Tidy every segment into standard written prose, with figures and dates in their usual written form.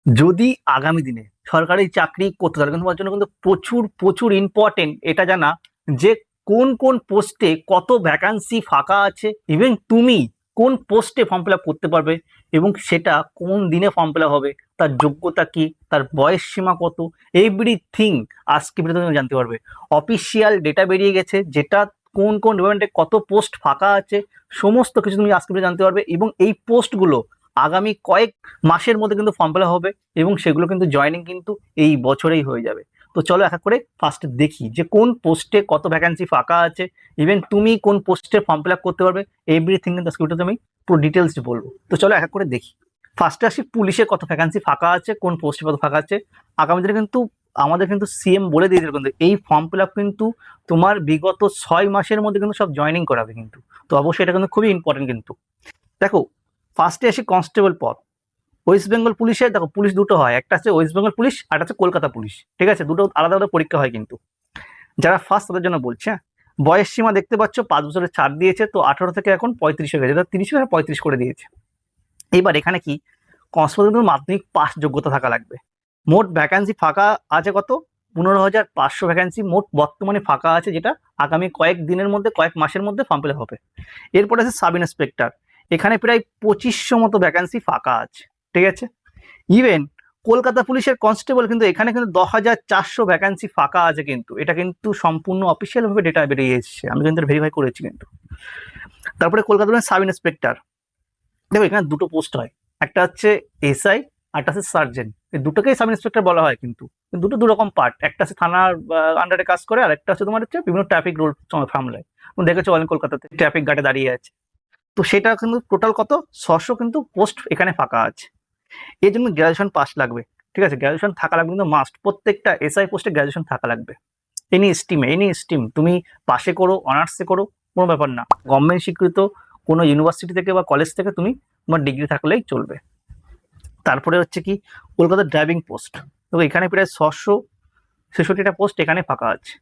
যদি আগামী দিনে সরকারি চাকরি করতে তাহলে কিন্তু তোমার জন্য কিন্তু প্রচুর প্রচুর ইম্পর্টেন্ট এটা জানা যে কোন কোন পোস্টে কত ভ্যাকান্সি ফাঁকা আছে, ইভেন তুমি কোন পোস্টে ফর্ম ফিল আপ করতে পারবে এবং সেটা কোন দিনে ফর্ম ফিল আপ হবে, তার যোগ্যতা কি, তার বয়স সীমা কত, এভরিথিং আজকে ভিডিওতে তুমি জানতে পারবে। অফিসিয়াল ডেটা বেরিয়ে গেছে যেটা কোন কোন ডিপার্টমেন্টে কত পোস্ট ফাঁকা আছে, সমস্ত কিছু তুমি আজকে ভিডিও জানতে পারবে এবং এই পোস্টগুলো আগামী কয়েক মাসের মধ্যে কিন্তু ফর্ম ফিল আপ হবে এবং সেগুলো কিন্তু জয়েনিং কিন্তু এই বছরেই হয়ে যাবে। তো চলো এক এক করে ফার্স্টে দেখি যে কোন পোস্টে কত ভ্যাকান্সি ফাঁকা আছে, ইভেন তুমি কোন পোস্টে ফর্ম ফিল আপ করতে পারবে, এভরিথিং কিন্তু আজকে ভিডিওতে আমি পুরো ডিটেলস বলবো। তো চলো এক এক করে দেখি। ফার্স্টে আসি পুলিশে কত ভ্যাকান্সি ফাঁকা আছে, কোন পোস্টে কত ফাঁকা আছে। আগামী দিনে কিন্তু আমাদের কিন্তু সিএম বলে দিয়েছিল কিন্তু এই ফর্ম ফিল আপ কিন্তু তোমার বিগত 6 মাসের মধ্যে কিন্তু সব জয়েনিং করাবে কিন্তু। তো অবশ্যই এটা কিন্তু খুবই ইম্পর্টেন্ট কিন্তু। দেখো ফার্স্টে আসি কনস্টেবল পদ। ওয়েস্ট বেঙ্গল পুলিশের দেখো পুলিশ দুটো হয়, একটা আছে ওয়েস্ট বেঙ্গল পুলিশ আর একটা হচ্ছে কলকাতা পুলিশ, ঠিক আছে? দুটো আলাদা আলাদা পরীক্ষা হয় কিন্তু। যারা ফার্স্ট তাদের জন্য বলছে, হ্যাঁ। বয়স সীমা দেখতে পাচ্ছ 5 বছরের ছাড় দিয়েছে, তো 18 থেকে এখন 35 হয়ে গেছে, 30 থেকে 35 করে দিয়েছে। এবার এখানে কি কনস্টেবল মাধ্যমিক পাস যোগ্যতা থাকা লাগবে। মোট ভ্যাকান্সি ফাঁকা আছে কত? 15,500 ভ্যাকান্সি মোট বর্তমানে ফাঁকা আছে, যেটা আগামী কয়েক দিনের মধ্যে কয়েক মাসের মধ্যে ফর্ম ফিল আপ হবে। এরপরে আছে সাব ইন্সপেক্টর, এখানে প্রায় 2500 মতো ভ্যাকান্সি ফাঁকা আছে, ঠিক আছে? ইভেন কলকাতা পুলিশের কনস্টেবল কিন্তু এখানে কিন্তু 10,400 ভ্যাকান্সি ফাঁকা আছে কিন্তু, এটা কিন্তু সম্পূর্ণ অফিসিয়াল ভাবে ডেটা বেরিয়ে এসেছে, আমি কিন্তু ভেরিফাই করেছি কিন্তু। তারপরে কলকাতা পুলিশের সাব ইন্সপেক্টর, দেখো এখানে দুটো পোস্ট হয়, একটা হচ্ছে এসআই আর একটা হচ্ছে সার্জেন্ট, এই দুটোকেই সাব ইন্সপেক্টর বলা হয় কিন্তু। দুটো দু রকম পার্ট, একটা হচ্ছে থানার আন্ডারে কাজ করে আর একটা হচ্ছে তোমার হচ্ছে বিভিন্ন ট্রাফিক রুল সামলায়। তুমি দেখেছো অনেক কলকাতাতে ট্রাফিক গার্ডে দাঁড়িয়ে আছে। তো সেটা কিন্তু টোটাল কত 600 কিন্তু পোস্ট এখানে ফাঁকা আছে। এর জন্য গ্র্যাজুয়েশন পাস লাগবে, ঠিক আছে? গ্র্যাজুয়েশন থাকা লাগবে কিন্তু মাস্ট, প্রত্যেকটা এসআই পোস্টে গ্র্যাজুয়েশন থাকা লাগবে। এনি স্ট্রিম তুমি পাশে করো অনার্সে করো কোনো ব্যাপার না, গভর্নমেন্ট স্বীকৃত কোনো ইউনিভার্সিটি থেকে বা কলেজ থেকে তুমি তোমার ডিগ্রি থাকলেই চলবে। তারপরে হচ্ছে কি কলকাতার ড্রাইভিং পোস্ট, তো এখানে প্রায় 666টা পোস্ট এখানে ফাঁকা আছে।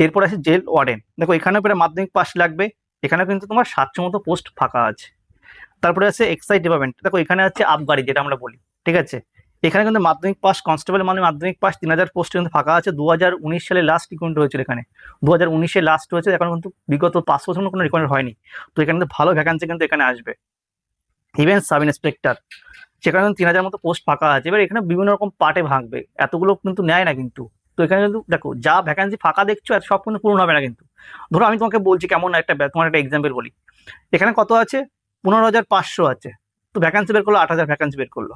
এরপর আছে জেল ওয়ার্ডেন, দেখো এখানে প্রায় মাধ্যমিক পাস লাগবে, এখানে কিন্তু তোমার 700 মতো পোস্ট ফাঁকা আছে। তারপরে আছে এক্সাইজ ডিপার্টমেন্ট, দেখো এখানে আছে আবগারি যেটা আমরা বলি, ঠিক আছে? এখানে কিন্তু মাধ্যমিক পাস কনস্টেবল মানে মাধ্যমিক পাস 3000 পোস্ট কিন্তু ফাঁকা আছে। 2019 সালে লাস্ট রিক্রুটমেন্ট হয়েছিল এখানে, 2019-এ লাস্ট হয়েছে, এখন কিন্তু বিগত 5 বছর কোনো রিক্রুটমেন্ট হয়নি। তো এখানে কিন্তু ভালো ভ্যাকান্সি কিন্তু এখানে আসবে। ইভেন সাব ইন্সপেক্টর, সেখানে কিন্তু 3000 মতো পোস্ট ফাঁকা আছে। এবার এখানে বিভিন্ন রকম পার্টে ভাঙবে, এতগুলো কিন্তু নেয় না কিন্তু। তো এখানে কিন্তু দেখো যা ভ্যাকান্সি ফাঁকা দেখছো এত সব কিন্তু পূরণ হবে না কিন্তু। ধরো আমি তোমাকে বলছি কেমন একটা তোমার একটা এক্সাম্পল বলি, এখানে কত আছে 15,500 আছে, তো ভ্যাকান্সি বের করলো 8,000 ভ্যাকান্সি বের করলো,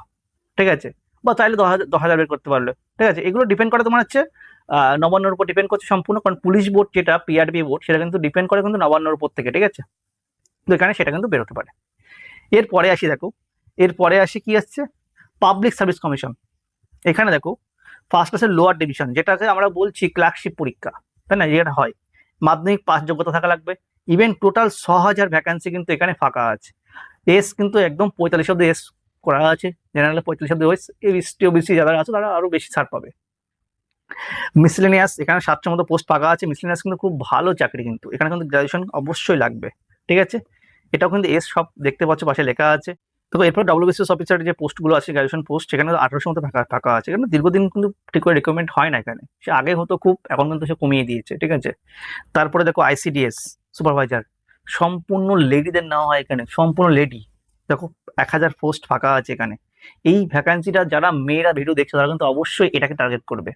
ঠিক আছে? বা চাইলে 10,000 বের করতে পারলো, ঠিক আছে? এগুলো ডিপেন্ড করে তোমার হচ্ছে নবান্নর উপর ডিপেন্ড করছে সম্পূর্ণ, কারণ পুলিশ বোর্ড যেটা পিআরবি বোর্ড সেটা কিন্তু ডিপেন্ড করে কিন্তু নবান্নর উপর থেকে, ঠিক আছে? তো এখানে সেটা কিন্তু বেরোতে পারে। এরপরে আসি দেখো, এরপরে আসি কি আসছে পাবলিক সার্ভিস কমিশন। এখানে দেখো ফার্স্ট আছে লোয়ার ডিভিশন, যেটাকে আমরা বলছি ক্লার্কশিপ পরীক্ষা, তাই না? যেটা হয় মাধ্যমিক পাস যোগ্যতা থাকা লাগবে। ইভেন টোটাল 6,000 ভ্যাকান্সি কিন্তু এখানে ফাঁকা আছে। এস কিন্তু একদম 45 অব্দি এস করা আছে, জেনারেলে 45 অব্দি ওয়েস, এসটি ওবিসি যারা আছে তারা আরো বেশি ছাড় পাবে। মিসলেনিয়াস এখানে 700 মতো পোস্ট ফাঁকা আছে। মিসলেনিয়াস কিন্তু খুব ভালো চাকরি কিন্তু, এখানে কিন্তু গ্রাজুয়েশন অবশ্যই লাগবে, ঠিক আছে? এটাও কিন্তু এস সব দেখতে পাচ্ছ পাশে লেখা আছে। তো এরপর ডব্লিউবিসিএস অফিসারের যে পোস্টগুলো আছে গ্রাজুয়েশন পোস্ট, সেখানে 1800 মতো ফাঁকা ফাঁকা আছে। এখানে দীর্ঘদিন কিন্তু ঠিক করে রিকমেন্ড হয় না, এখানে সে আগে হতো খুব, এখন কিন্তু সে কমিয়ে দিয়েছে, ঠিক আছে? তারপরে দেখো আইসিডিএস সুপারভাইজার, সম্পূর্ণ লেডিদের নেওয়া হয় এখানে, সম্পূর্ণ লেডি। দেখো 1000 পোস্ট ফাঁকা আছে এখানে। এই ভ্যাকান্সিটা যারা মেয়েরা ভিডিও দেখছে তারা কিন্তু অবশ্যই এটাকে টার্গেট করবে।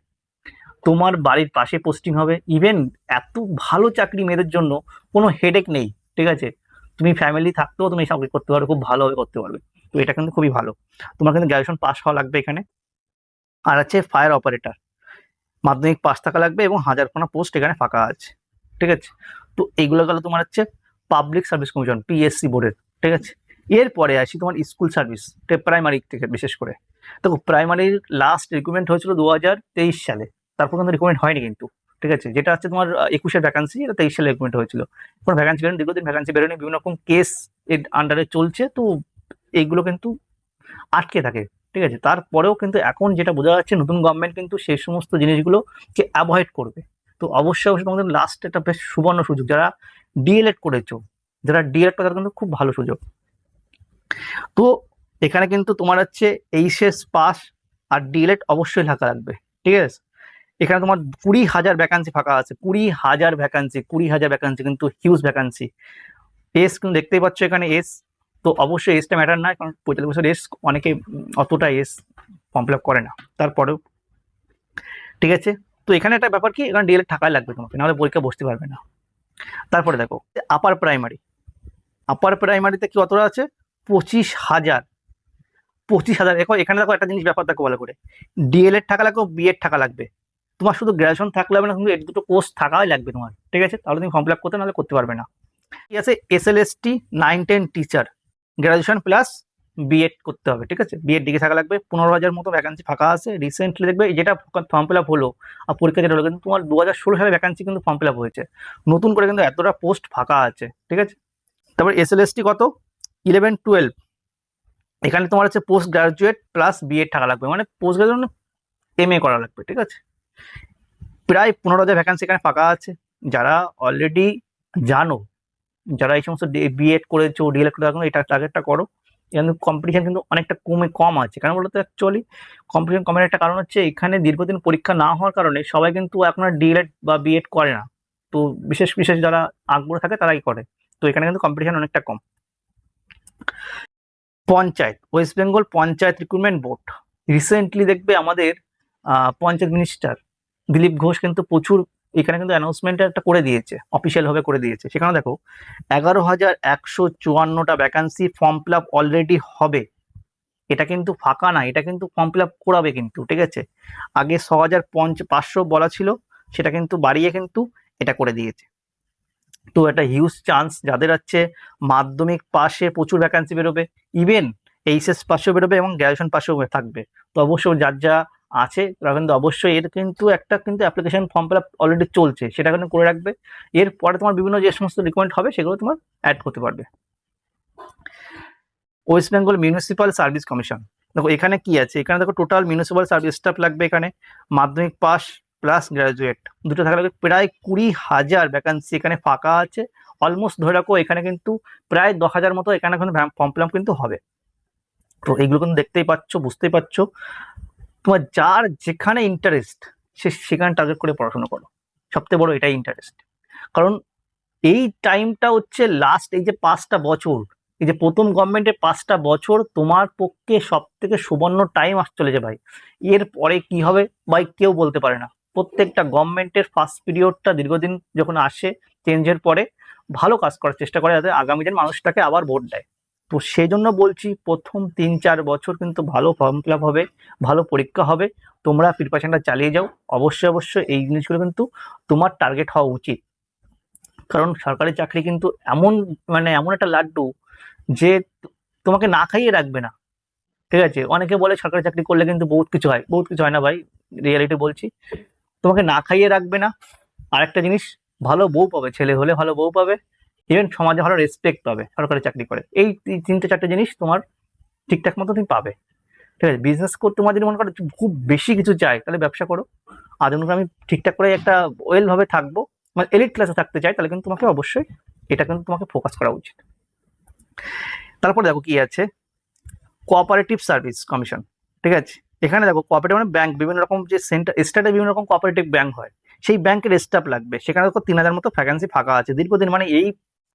তোমার বাড়ির পাশে পোস্টিং হবে, ইভেন এত ভালো চাকরি মেয়েদের জন্য, কোনো হেডেক নেই, ঠিক আছে? তুমি ফ্যামিলি থাকতেও তুমি চাকরি করতে পারবে, খুব ভালোভাবে করতে পারবে। তো এটা কিন্তু খুবই ভালো। তোমার কিন্তু গ্র্যাজুয়েশন পাস হওয়া লাগবে এখানে। আর আছে ফায়ার অপারেটর, মাধ্যমিক পাস থাকা লাগবে এবং 1000খানা পোস্ট এখানে ফাঁকা আছে, ঠিক আছে? তো এইগুলো গেল তোমার হচ্ছে পাবলিক সার্ভিস কমিশন পিএসসি বোর্ডের, ঠিক আছে? এরপরে আসি তোমার স্কুল সার্ভিস, প্রাইমারি থেকে বিশেষ করে। দেখো প্রাইমারির লাস্ট রিক্রুটমেন্ট হয়েছিল 2023 সালে, তারপর কিন্তু রিক্রুটমেন্ট হয়নি কিন্তু, ঠিক আছে? যেটা হচ্ছে তোমার 21-এর ভ্যাকান্সি, এটা 23 সালে রিক্রুটমেন্ট হয়েছিল। কোনো ভ্যাকান্সি বেরোনি, দীর্ঘদিন ভ্যাকান্সি বেরোনি, বিভিন্ন রকম কেস এর আন্ডারে চলছে, তো এইগুলো কিন্তু আটকে থাকে, ঠিক আছে? তারপরেও কিন্তু এখন যেটা বোঝা যাচ্ছে নতুন গভর্নমেন্ট কিন্তু সেই সমস্ত জিনিসগুলোকে অ্যাভয়েড করবে। তো অবশ্যই অবশ্যই তোমাদের লাস্ট একটা বেশ সুবর্ণ সুযোগ, যারা ডিএলএড করেছো, যারা ডিএলএড করে তাদের কিন্তু খুব ভালো সুযোগ। তো এখানে কিন্তু তোমার হচ্ছে এইচএস পাস আর ডিএলএড অবশ্যই থাকা লাগবে, ঠিক আছে। এখানে তোমার 20,000 ভ্যাকান্সি ফাঁকা আছে, 20,000 ভ্যাকান্সি, 20,000 ভ্যাকান্সি, কিন্তু হিউজ ভ্যাকান্সি। এজ কিন্তু দেখতেই পাচ্ছ এখানে এজ, তো অবশ্যই এজটা ম্যাটার না, কারণ 45 বছর এজ অনেকে অতটা এজ ফর্ম ফিল আপ করে না, তারপরেও ঠিক আছে। তো এখানে একটা ব্যাপার কি, এখানে ডিএলএড থাকাই লাগবে তোমাকে, নাহলে পরীক্ষা বসতে পারবে না। তারপরে দেখো আপার প্রাইমারি, আপার প্রাইমারিতে কি অতটা আছে, 25,000, 25,000। দেখো এখানে দেখো একটা জিনিস ব্যাপার দেখো ভালো করে, ডিএলএড থাকা লাগবে, বিএড থাকা লাগবে। তোমার শুধু গ্র্যাজুয়েশন থাকলে হবে না, কিন্তু এই দুটো কোর্স থাকাই লাগবে তোমার, ঠিক আছে, তাহলে তুমি ফর্ম ফিল আপ করতে, নাহলে করতে পারবে না। ঠিক আছে, SLST 9-10 teacher, graduation plus B Ed করতে হবে, ঠিক আছে, বিএড ডিগ্রি থাকা লাগবে। 15,000 মতো ভ্যাকান্সি ফাঁকা আছে রিসেন্টলি, দেখবে যেটা ফর্ম ফিল আপ হলো আর পরীক্ষা যেটা হলো, কিন্তু তোমার 2016 সালে ভ্যাকান্সি কিন্তু ফর্ম ফিল আপ হয়েছে, নতুন করে কিন্তু এতটা পোস্ট ফাঁকা আছে, ঠিক আছে। তারপর এসএলএসটি কত, 11-12, এখানে তোমার হচ্ছে পোস্ট গ্রাজুয়েট প্লাস বিএড থাকা লাগবে, মানে পোস্ট গ্রাজুয়েট এমএ করা লাগবে, ঠিক আছে। প্রায় 15,000 ভ্যাকান্সি এখানে ফাঁকা আছে। যারা অলরেডি জানো, যারা এই সমস্ত বিএড করেছো, ডিএলএড করে রাখো, এটা টার্গেটটা করো। এখানে কম্পিটিশন কিন্তু অনেকটা কম আছে, কারণ বলতো অ্যাকচুয়ালি কম্পিটিশন কমের একটা কারণ হচ্ছে এখানে দীর্ঘদিন পরীক্ষা না হওয়ার কারণে সবাই কিন্তু এখন আর ডিএলএড বা বিএড করে না, তো বিশেষ বিশেষ যারা আগ্রহ থাকে তারাই করে, তো এখানে কিন্তু কম্পিটিশন অনেকটা কম। Panchayat, West Bengal panchayat recruitment board, recently দেখবে আমাদের পঞ্চায়েত মিনিস্টার দিলীপ ঘোষ কিন্তু প্রচুর এখানে কিন্তু অ্যানাউন্সমেন্ট একটা করে দিয়েছে, অফিসিয়াল ভাবে করে দিয়েছে। সেখানে দেখো 11,154টা vacancy form fill up already হবে, এটা কিন্তু ফাঁকা না, এটা কিন্তু ফর্ম ফিল আপ করাবে কিন্তু, ঠিক আছে। আগে 6,500 বলা ছিল, সেটা কিন্তু বাড়িয়ে কিন্তু এটা করে দিয়েছে। তো একটা হিউজ চান্স, যাদের হচ্ছে মাধ্যমিক পাশে প্রচুর ভ্যাকান্সি বেরোবে, ইভেন এইচএস পাশেও বেরোবে এবং গ্র্যাজুয়েশন পাশেও থাকবে। তো অবশ্যই যার যা আছে তারা কিন্তু অবশ্যই এর কিন্তু একটা কিন্তু application form fill up already চলছে, সেটা কিন্তু করে রাখবে। এরপরে তোমার বিভিন্ন যে সমস্ত রিকোয়ারমেন্ট হবে সেগুলো তোমার অ্যাড করতে পারবে। West Bengal municipal service commission, দেখো এখানে কি আছে, এখানে দেখো টোটাল মিউনিসিপ্যাল সার্ভিস স্টাফ লাগবে, এখানে মাধ্যমিক পাস প্লাস গ্রাজুয়েট দুটো থাকা লাগবে। প্রায় 20,000 ভ্যাকান্সি এখানে ফাঁকা আছে, অলমোস্ট ধরে রাখো এখানে কিন্তু প্রায় 10,000 মতো এখানে ফর্ম ফিল আপ কিন্তু হবে। তো এইগুলো কিন্তু দেখতেই পাচ্ছ, বুঝতেই পারছো, তোমার যার যেখানে ইন্টারেস্ট সে সেখানে টার্গেট করে পড়াশোনা করো, সবথেকে বড় এটাই ইন্টারেস্ট। কারণ এই টাইমটা হচ্ছে লাস্ট, এই যে 5টা বছর, এই যে প্রথম গভর্নমেন্টের 5টা বছর তোমার পক্ষে সব থেকে সুবর্ণ টাইম চলেছে ভাই। এর পরে কি হবে ভাই কেউ বলতে পারে না। প্রত্যেকটা গভর্নমেন্টের ফার্স্ট পিরিয়ডটা দীর্ঘদিন যখন আসে চেঞ্জের পরে ভালো কাজ করার চেষ্টা করে, যাতে আগামী দিন মানুষটাকে আবার ভোট দেয়। তো সেই জন্য বলছি প্রথম 3-4 বছর কিন্তু ভালো ফর্ম ফিল আপ হবে, ভালো পরীক্ষা হবে, তোমরা প্রিপারেশনটা চালিয়ে যাও। অবশ্যই অবশ্যই এই জিনিসগুলো কিন্তু তোমার টার্গেট হওয়া উচিত, কারণ সরকারি চাকরি কিন্তু এমন মানে এমন একটা লাড্ডু যে তোমাকে না খাইয়ে রাখবে না, ঠিক আছে। অনেকে বলে সরকারি চাকরি করলে কিন্তু বহুত কিছু হয়, বহুত কিছু হয় না ভাই, রিয়ালিটি বলছি, তোমাকে না খাইয়ে রাখবে না। আরেকটা জিনিস, ভালো বউ পাবে, ছেলে হলে ভালো বউ পাবে, ইভেন সমাজে ভালো রেসপেক্ট পাবে সরকারি চাকরি করে। এই 3-4টে জিনিস তোমার ঠিকঠাক মতো তুমি পাবে, ঠিক আছে। বিজনেস করতে তোমার যদি মনে করো খুব বেশি কিছু চাই, তাহলে ব্যবসা করো। আর যদি আমি ঠিকঠাক করে একটা ওয়েল ভাবে থাকবো, মানে এলিট ক্লাসে থাকতে চাই, তাহলে কিন্তু তোমাকে অবশ্যই এটা কিন্তু তোমাকে ফোকাস করা উচিত। তারপর দেখো কি আছে, কোঅপারেটিভ সার্ভিস কমিশন, ঠিক আছে। এখানে দেখো কোঅপারেটিভ মানে ব্যাংক, বিভিন্ন রকম যে সেন্টার স্টেটে বিভিন্ন রকম কোঅপারেটিভ ব্যাংক হয়, সেই ব্যাংকের স্টাফ লাগবে। সেখানে দেখো 3,000 মতো ভ্যাকান্সি ফাঁকা আছে দীর্ঘদিন, মানে এই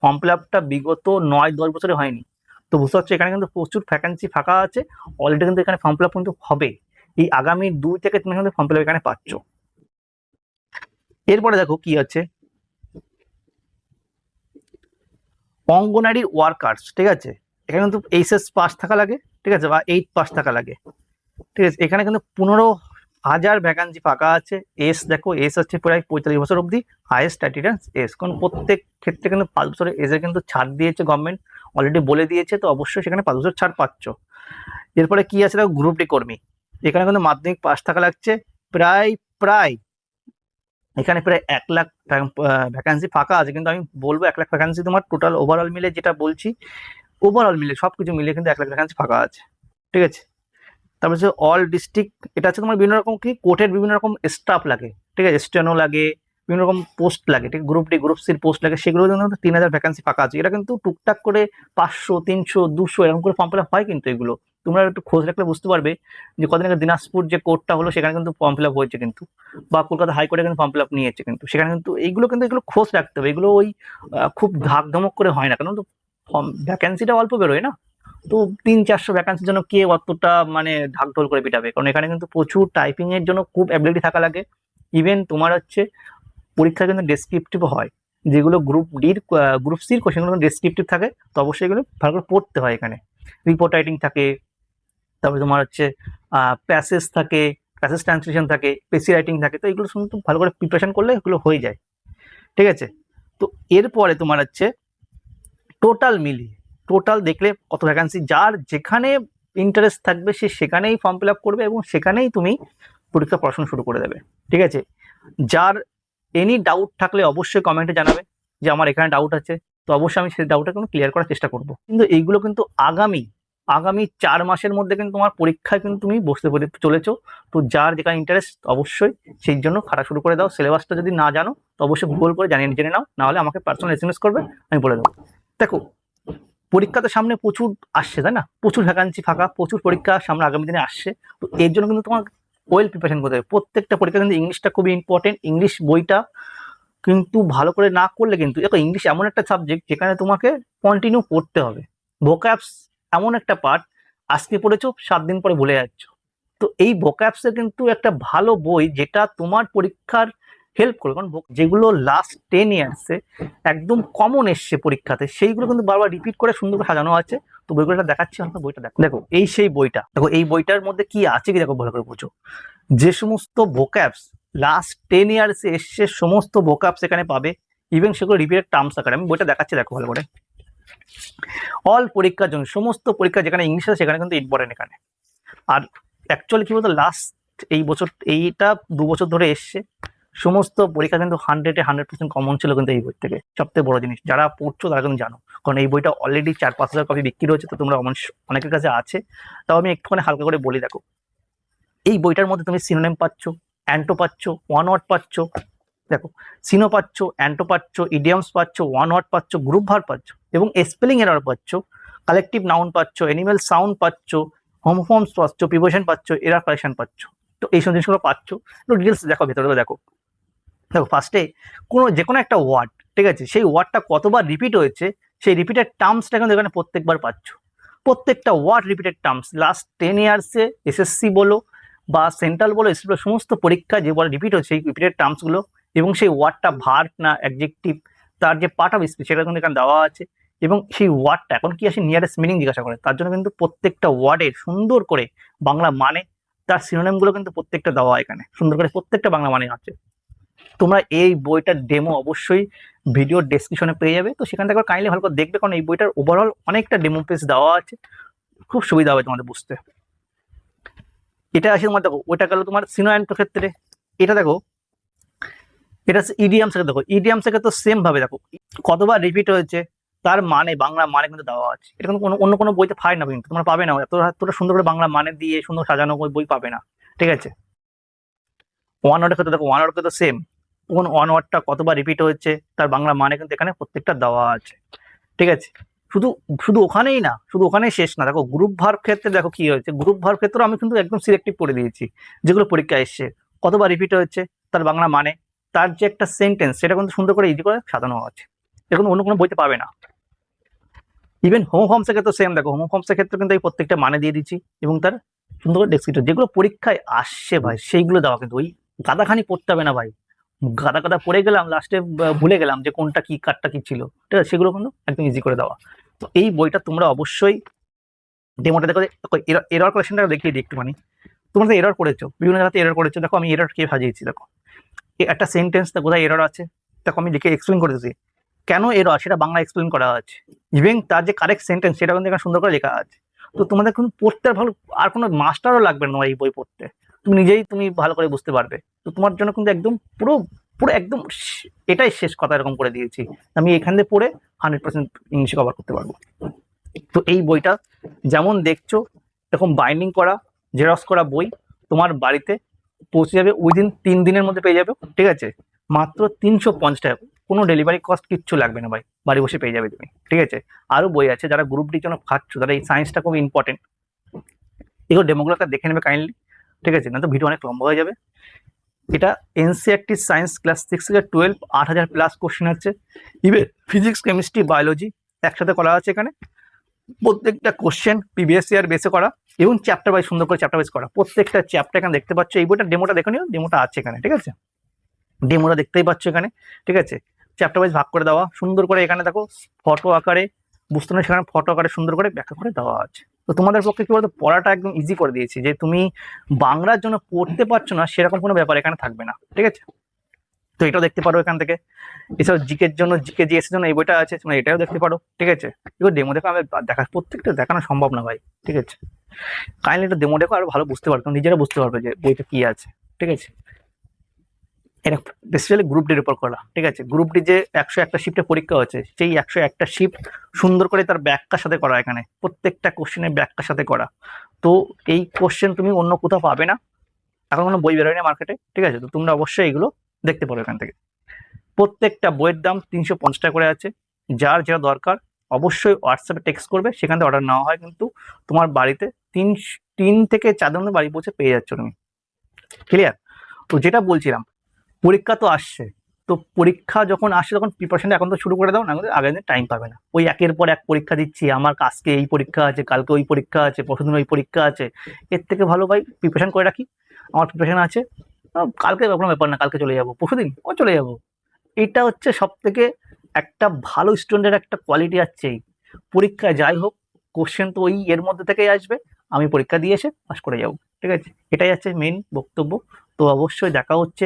ফর্ম ফিল আপটা বিগত 9-10 বছরে হয়নি। তো বুঝতে পারছো এখানে কিন্তু প্রচুর ভ্যাকান্সি ফাঁকা আছে অলরেডি, কিন্তু এখানে ফর্ম ফিল আপ কিন্তু হবে, এই আগামী 2 থেকে 3 মাসের মধ্যে ফর্ম ফিল আপ এখানে পাচ্ছ। এরপরে দেখো কি আছে, অঙ্গনারী ওয়ার্কার্স, ঠিক আছে। এখানে কিন্তু এইচএস পাস থাকা লাগে, ঠিক আছে, বা 8 পাস থাকা লাগে, ঠিক আছে। এখানে কিন্তু 15,000 ভ্যাকান্সি ফাঁকা আছে। এস দেখো, এস হচ্ছে প্রায় 45 বছর অবধি হাইয়েস্ট অ্যাটেন্ডেন্স এস, কারণ প্রত্যেক ক্ষেত্রে কিন্তু 5 বছরের এজে কিন্তু ছাড় দিয়েছে গভর্নমেন্ট, অলরেডি বলে দিয়েছে, তো অবশ্যই সেখানে 5 বছর ছাড় পাচ্ছ। এরপরে কি আছে দেখো, গ্রুপ ডি কর্মী, এখানে কিন্তু মাধ্যমিক পাস থাকা লাগছে। প্রায় প্রায় এখানে প্রায় 1 লাখ ভ্যাকান্সি ফাঁকা আছে, কিন্তু আমি বলবো 1 লাখ ভ্যাকান্সি তোমার টোটাল ওভারঅল মিলে, যেটা বলছি ওভারঅল মিলে সবকিছু মিলে কিন্তু 1 লাখ ভ্যাকান্সি ফাঁকা আছে, ঠিক আছে। তারপর হচ্ছে অল ডিস্ট্রিক্ট, এটা হচ্ছে তোমার বিভিন্ন রকম কি কোর্টের বিভিন্ন রকম স্টাফ লাগে, ঠিক আছে, স্টেনো লাগে, বিভিন্ন রকম পোস্ট লাগে, ঠিক, গ্রুপ ডি গ্রুপ সির পোস্ট লাগে, সেগুলোর জন্য 3,000 ভ্যাকান্সি ফাঁকা আছে। এটা কিন্তু টুকটাক করে 500, 300, 200 এরকম করে ফর্ম ফিল আপ হয় কিন্তু এগুলো, তোমরা একটু খোঁজ রাখলে বুঝতে পারবে যে কদিন আগে দিনাজপুর যে কোর্টটা হলো সেখানে কিন্তু ফর্ম ফিল আপ হয়েছে কিন্তু, বা কলকাতা হাইকোর্টে কিন্তু ফর্ম ফিল আপ নিয়েছে কিন্তু, সেখানে কিন্তু এগুলো খোঁজ রাখতে হবে। এগুলো ওই খুব ধাক ধমক করে হয় না, কারণ তো ভ্যাকেন্সিটা অল্প বেরোয় না, তো 300-400 ভ্যাকেন্সির জন্য কে অতটা মানে ঢাকঢোল করে পিটাবে, কারণ এখানে কিন্তু প্রচুর টাইপিং এর জন্য খুব অ্যাবিলিটি থাকা লাগে। ইভেন তোমার হচ্ছে পরীক্ষা কিন্তু ডেসক্রিপটিভ হয়, যেগুলো গ্রুপ সির কোশ্চেনগুলো ডেসক্রিপটিভ থাকে, তো অবশ্যই এগুলো ভালো করে পড়তে হয়। এখানে রিপোর্ট রাইটিং থাকে, তারপরে তোমার হচ্ছে প্যাসেজ থাকে, প্যাসেজ ট্রান্সলেশন থাকে, পেসি রাইটিং থাকে, তো এগুলো শুধু ভালো করে প্রিপারেশন করলে এগুলো হয়ে যায়, ঠিক আছে। তো এরপরে তোমার হচ্ছে টোটাল মিলিয়ে, টোটাল দেখলে কত ভ্যাকান্সি, যার যেখানে ইন্টারেস্ট থাকবে সে সেখানেই ফর্ম ফিল আপ করবে এবং সেখানেই তুমি পরীক্ষা পড়াশোনা শুরু করে দেবে, ঠিক আছে। যার এনি ডাউট থাকলে অবশ্যই কমেন্টে জানাবে যে আমার এখানে ডাউট আছে, তো অবশ্যই আমি সেই ডাউটটা কিন্তু ক্লিয়ার করার চেষ্টা করব। কিন্তু এইগুলো কিন্তু আগামী আগামী 4 মাসের মধ্যে কিন্তু তোমার পরীক্ষায় কিন্তু তুমি বসতে চলেছো। তো যার যেখানে ইন্টারেস্ট অবশ্যই সেই জন্য খাটা শুরু করে দাও। সিলেবাসটা যদি না জানো তো অবশ্যই গুগল করে জেনে নাও, নাহলে আমাকে পার্সোনাল এসএমএস করবে, আমি বলে দেবো। দেখো, পরীক্ষা তো সামনে প্রচুর আসছে, তাই না, প্রচুর ভ্যাকান্সি ফাঁকা, প্রচুর পরীক্ষা সামনে আগামী দিনে আসছে। তো এর জন্য কিন্তু তোমার ওয়েল প্রিপারেশন করতে হবে। প্রত্যেকটা পরীক্ষা কিন্তু ইংলিশটা খুবই ইম্পর্টেন্ট। ইংলিশ বইটা কিন্তু ভালো করে না করলে কিন্তু, দেখো ইংলিশ এমন একটা সাবজেক্ট যেখানে তোমাকে কন্টিনিউ পড়তে হবে। ভোক্যাবস এমন একটা পার্ট, আজকে পড়েছো 7 দিন পরে ভুলে যাচ্ছ। তো এই ভোক্যাবসের কিন্তু একটা ভালো বই যেটা তোমার পরীক্ষার হেল্প করবে, কারণ যেগুলো লাস্ট 10 ইয়ার্সে একদম কমন এসছে পরীক্ষাতে, সেইগুলো কিন্তু বারবার রিপিট করে সুন্দর করে সাজানো আছে। তো বইগুলো দেখাচ্ছি, আমরা বইটা দেখো। দেখো এই সেই বইটা, দেখো এই বইটার মধ্যে কি আছে কি দেখো ভালো করে বুঝো। যে সমস্ত ভোক্যাবস লাস্ট 10 ইয়ার্সে এসছে সমস্ত ভোক্যাবস এখানে পাবে, ইভেন সেগুলো রিপিটেড টার্মস আকারে। আমি বইটা দেখাচ্ছি, দেখো ভালো করে। অল পরীক্ষার জন্য, সমস্ত পরীক্ষা যেখানে ইংলিশ আছে সেখানে কিন্তু ইম্পর্টেন্ট এখানে। আর অ্যাকচুয়ালি কি বলতো, লাস্ট এই বছর, এইটা 2 বছর ধরে এসছে, সমস্ত পরীক্ষা কিন্তু 100% কমন ছিল কিন্তু এই বই থেকে। সবথেকে বড় জিনিস, যারা পড়ছো তারা কিন্তু জানো, কারণ এই বইটা অলরেডি 4-5 হাজার কপি বিক্রি হয়েছে, তো তোমরা অনেকের কাছে আছে। তাও আমি একটুখানি হালকা করে বলি, দেখো এই বইটার মধ্যে তুমি সিনোনিম পাচ্ছ, অ্যান্টো পাচ্ছ, ওয়ান ওয়ার্ড পাচ্ছ, দেখো সিনো পাচ্ছ, অ্যান্টো পাচ্ছ, ইডিয়ামস পাচ্ছ, ওয়ান ওয়ার্ড পাচ্ছ, গ্রুপ ভার্ব পাচ্ছ, এবং স্পেলিং এরর পাচ্ছ, কালেকটিভ নাউন পাচ্ছ, অ্যানিমেল সাউন্ড পাচ্ছ, হোমোফর্মস পাচ্ছ, প্রিপোজিশন পাচ্ছ, এরর কারেকশন পাচ্ছ। তো এই সব জিনিসগুলো পাচ্ছ। একটু ডিটেলস দেখো, ভেতরে দেখো। দেখো ফার্স্টে যে কোনো একটা ওয়ার্ড, ঠিক আছে, সেই ওয়ার্ডটা কতবার রিপিট হয়েছে সেই রিপিটেড টার্মসটা কিন্তু এখানে প্রত্যেকবার পাচ্ছ। প্রত্যেকটা ওয়ার্ড রিপিটেড টার্মস, লাস্ট 10 ইয়ার্সে এসএসসি বলো বা সেন্ট্রাল বলো, এসএসসি বলো, সমস্ত পরীক্ষা যে ওয়ার্ড রিপিট হচ্ছে সেই রিপিটেড টার্মসগুলো, এবং সেই ওয়ার্ডটা ভার্ব না অ্যাডজেক্টিভ, তার যে পার্ট অফ স্পিচ সেটা কিন্তু এখানে দেওয়া আছে, এবং সেই ওয়ার্ডটা এখন কি আসে নিয়ারেস্ট মিনিং জিজ্ঞাসা করে, তার জন্য কিন্তু প্রত্যেকটা ওয়ার্ডের সুন্দর করে বাংলা মানে, তার সিনোনিমগুলো কিন্তু প্রত্যেকটা দেওয়া এখানে সুন্দর করে, প্রত্যেকটা বাংলা মানে আছে। তোমরা এই বইটার ডেমো অবশ্যই ভিডিওর ডেসক্রিপশনে পেয়ে যাবে, তো সেখান থেকে কাইন্ডলি ভালো করে দেখবে, কারণ এই বইটার ওভারঅল অনেকটা ডেমো পেজ দেওয়া আছে, খুব সুবিধা হবে তোমাদের বুঝতে। এটা আসে তোমার, দেখো ওইটা গেল তোমার সিনো অ্যান্টো ক্ষেত্রে। এটা দেখো, এটা হচ্ছে ইডিয়ামস থেকে, দেখো ইডিয়ামস থেকে তো সেম ভাবে দেখো কতবার রিপিট হয়েছে তার মানে, বাংলা মানে কিন্তু দেওয়া আছে। এটা কিন্তু অন্য কোনো বইতে পায় না, কিন্তু তোমরা পাবে না এতটা সুন্দর করে বাংলা মানে দিয়ে সুন্দর সাজানো বই পাবে না, ঠিক আছে। ওয়ান ওয়ার্ডের ক্ষেত্রে দেখো, ওয়ান ওয়ার্ড তো সেম, কোন ওয়ান ওয়ার্ডটা কতবার রিপিট হয়েছে তার বাংলা মানে কিন্তু এখানে প্রত্যেকটা দেওয়া আছে, ঠিক আছে। শুধু শুধু ওখানেই না, শুধু ওখানেই শেষ না, দেখো গ্রুপ ভার্ব ক্ষেত্রে দেখো কি হয়েছে। গ্রুপ ভার্ব ক্ষেত্রে আমি কিন্তু একদম সিলেক্টিভ করে দিয়েছি, যেগুলো পরীক্ষায় এসছে কতবার রিপিট হয়েছে তার বাংলা মানে, তার যে একটা সেন্টেন্স সেটা কিন্তু সুন্দর করে ইজি করে সাজানো আছে, এখন অন্য কোনো বইতে পাবে না। ইভেন হোমোফর্মসের ক্ষেত্রে সেম, দেখো হোমোফর্মসের ক্ষেত্রে কিন্তু এই প্রত্যেকটা মানে দিয়ে দিচ্ছি, এবং তার সুন্দর করে ডেসক্রিপটর, যেগুলো পরীক্ষায় আসছে ভাই সেইগুলো দেওয়া, কিন্তু ওই গাদাখানি পড়তে হবে না ভাই। গাদা গাদা পড়ে গেলাম, লাস্টে ভুলে গেলাম যে কোনটা কি কারটা কি ছিল, ঠিক আছে, সেগুলো কিন্তু একদম ইজি করে দেওয়া। তো এই বইটা তোমরা অবশ্যই ডেমোটা দেখো। এরর কালেকশনটা দেখিয়ে দিই একটুখানি। তোমরা তো এরর করেছো, বিভিন্ন জায়গাতে এরর করেছো, দেখো আমি এরর কে সাজিয়েছি, দেখো একটা সেন্টেন্স কোথায় এরর আছে, দেখো আমি লিখে এক্সপ্লেন করে দিচ্ছি কেন এরর, সেটা বাংলা এক্সপ্লেন করা আছে, ইভেন তার যে কারেক্ট সেন্টেন্স সেটা কিন্তু এখানে সুন্দর করে লেখা আছে। তো তোমাদের কিন্তু পড়তে ভালো, আর কোনো মাস্টারও লাগবে না এই বই পড়তে, তুমি ভালো করে বুঝতে পারবে। তো তোমার জন্য কিন্তু একদম পুরো পুরো একদম এটাই শেষ কথা এরকম করে দিয়েছি, আমি এখান থেকে পড়ে 100% ইংলিশে কভার করতে পারবো। তো এই বইটা যেমন দেখছো এরকম বাইন্ডিং করা, জেরক্স করা বই তোমার বাড়িতে পৌঁছে যাবে উইদিন 3 দিনের মধ্যে পেয়ে যাবে, ঠিক আছে। মাত্র 350 টাকা, কোনো ডেলিভারি কস্ট কিচ্ছু লাগবে না ভাই, বাড়ি বসে পেয়ে যাবে তুমি, ঠিক আছে। আরো বই আছে, যারা গ্রুপ ডির জন্য খাচ্ছ, তারা এই সায়েন্সটা খুব ইম্পর্টেন্ট, এগুলো ডেমোগুলো দেখে নেবে কাইন্ডলি, ঠিক আছে, না তো ভিডিও অনেক লম্বা হয়ে যাবে। এটা এনসিইআরটি সায়েন্স ক্লাস 6 থেকে 12 8000 প্লাস কোশ্চেন আছে, ইভেন ফিজিক্স কেমিস্ট্রি বায়োলজি একসাথে করা আছে এখানে। প্রত্যেকটা কোশ্চেন প্রিভিয়াস ইয়ার বেসে করা এবং চ্যাপ্টার ওয়াইজ, সুন্দর করে চ্যাপ্টার ওয়াইজ করা। প্রত্যেকটা চ্যাপ্টার এখানে দেখতে পাচ্ছ, এই বইটা ডেমোটা দেখে নিও, ডেমোটা আছে এখানে, ঠিক আছে, ডেমোটা দেখতেই পাচ্ছ এখানে, ঠিক আছে। চ্যাপ্টার ওয়াইজ ভাগ করে দেওয়া, সুন্দর করে এখানে দেখো ফটো আকারে, বুঝতে না সেখানে ফটো আকারে সুন্দর করে ব্যাখ্যা করে দেওয়া আছে। তো তোমাদের পক্ষে কি বলতো, পড়াটা একদম ইজি করে দিয়েছি, যে তুমি বাংলার জন্য পড়তে পারছো না সেরকম কোনো ব্যাপার এখানে থাকবে না, ঠিক আছে। তো এটাও দেখতে পারো এখান থেকে। এছাড়াও জিকের জন্য, জিকে জিএস এর জন্য এই বইটা আছে, তোমরা এটাও দেখতে পারো, ঠিক আছে। এগুলো ডেমো দেখো, আমি দেখা প্রত্যেকটা দেখানো সম্ভব না ভাই, ঠিক আছে। কাইন্ডলি এটা ডেমো দেখো, আর ভালো বুঝতে পারবে, নিজেরা বুঝতে পারবে যে বইটা কি আছে, ঠিক আছে। এটা স্পেশালি গ্রুপ ডির উপর করা, ঠিক আছে। গ্রুপ ডি যে 101টা শিফটে পরীক্ষা হচ্ছে, সেই 101টা শিফট সুন্দর করে তার ব্যাখ্যার সাথে করা, এখানে প্রত্যেকটা কোশ্চেনের ব্যাখ্যার সাথে করা। তো এই কোশ্চেন তুমি অন্য কোথাও পাবে না, এখন কোনো বই বেরোয় না মার্কেটে, ঠিক আছে। তো তোমরা অবশ্যই এগুলো দেখতে পারো এখান থেকে। প্রত্যেকটা বইয়ের দাম 350 টাকা করে আছে। যার যেটা দরকার অবশ্যই হোয়াটসঅ্যাপে টেক্সট করবে, সেখান থেকে অর্ডার নেওয়া হয়, কিন্তু তোমার বাড়িতে 3 থেকে 4 দিনের বাড়ি পৌঁছে পেয়ে যাচ্ছ তুমি, ক্লিয়ার। তো যেটা বলছিলাম, পরীক্ষা তো আসছে, তো পরীক্ষা যখন আসছে তখন প্রিপারেশনটা এখন তো শুরু করে দাও, না হলে আগের দিন টাইম পাবে না। ওই একের পর এক পরীক্ষা দিচ্ছি, আমার আজকে এই পরীক্ষা আছে, কালকে ওই পরীক্ষা আছে, পরশুদিন ওই পরীক্ষা আছে, এর থেকে ভালো ভাই প্রিপারেশন করে রাখি। আমার প্রিপারেশন আছে, কালকে কোনো ব্যাপার না, কালকে চলে যাবো, পরশুদিন ও চলে যাবো। এটা হচ্ছে সব থেকে একটা ভালো স্টুডেন্টের একটা কোয়ালিটি আছে। পরীক্ষায় যাই হোক, কোশ্চেন তো ওই এর মধ্যে থেকেই আসবে, আমি পরীক্ষা দিয়ে এসে পাস করে যাবো, ঠিক আছে। এটাই হচ্ছে মেন বক্তব্য। তো অবশ্যই দেখা হচ্ছে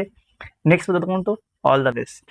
নেক্সট, ততক্ষণ তো অল দ্য বেস্ট।